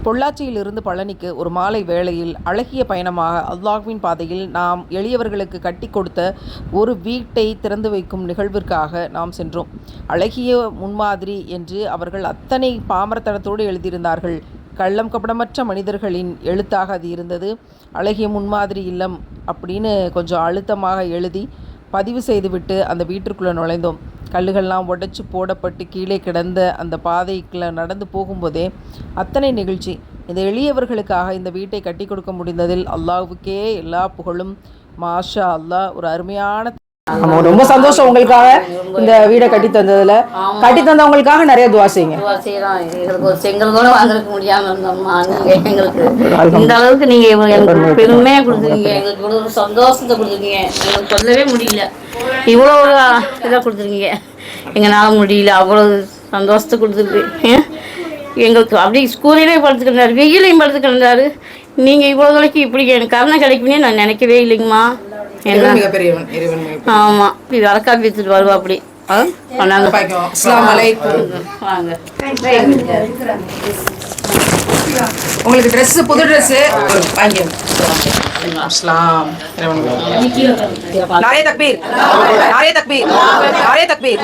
பொள்ளாச்சியிலிருந்து பழனிக்கு ஒரு மாலை வேளையில் அழகிய பயணமாக அல்லாஹ்வின் பாதையில் நாம் எளியவர்களுக்கு கட்டி கொடுத்த ஒரு வீட்டை திறந்து வைக்கும் நிகழ்விற்காக நாம் சென்றோம். அழகிய முன்மாதிரி என்று அவர்கள் அத்தனை பாமரத்தனத்தோடு எழுதியிருந்தார்கள். கள்ளம் கபடமற்ற மனிதர்களின் எழுத்தாக அது இருந்தது. அழகிய முன்மாதிரி இல்லம் அப்படின்னு கொஞ்சம் அழுத்தமாக எழுதி பதிவு செய்துவிட்டு அந்த வீட்டிற்குள்ளே நுழைந்தோம். கல்லுகள்லாம் உடைச்சி போடப்பட்டு கீழே கிடந்த அந்த பாதைக்குள்ளே நடந்து போகும்போதே அத்தனை நிகழ்ச்சி. இந்த எளியவர்களுக்காக இந்த வீட்டை கட்டி கொடுக்க முடிந்ததில் அல்லாஹ்வுக்கே எல்லா புகழும். மாஷா அல்லாஹ். ஒரு அருமையான ரொம்ப சந்தோஷம் உங்களுக்காக இந்த வீடை கட்டி தந்ததுல. கட்டி தந்தவங்களுக்காக நிறைய துவா செய்யுங்க. எங்களுக்கு ஒரு செங்கல் கூட வாங்கறதுக்கு முடியாம இருந்தோம்மா. நீங்க எங்களுக்கு இந்த அளவுக்கு நீங்க எங்களுக்கு பெருமையா கொடுத்துருக்கீங்க, எங்களுக்கு இவ்வளவு சந்தோஷத்தை கொடுத்துருக்கீங்க. எங்களுக்கு சொல்லவே முடியல, இவ்வளோ இதாக கொடுத்துருக்கீங்க. எங்களால் முடியல, அவ்வளோ சந்தோஷத்தை கொடுத்துருக்கு. எங்களுக்கு அப்படியே ஸ்கூலிலே படுத்துக்கிட்டாரு, வெயிலையும் படுத்துக்கிட்டாரு. நீங்கள் இவ்வளோ நாளைக்கு இப்படி எனக்கு கருணை கிடைக்குமே நான் நினைக்கவே இல்லைங்கம்மா. ஆமா, இப்படி வழக்காப்பி எடுத்துட்டு வருவா அப்படி. உங்களுக்கு ட்ரெஸ், புது ட்ரெஸ் வாங்கி. நாரே தக்பீர், நாரே தக்பீர், நாரே தக்பீர்.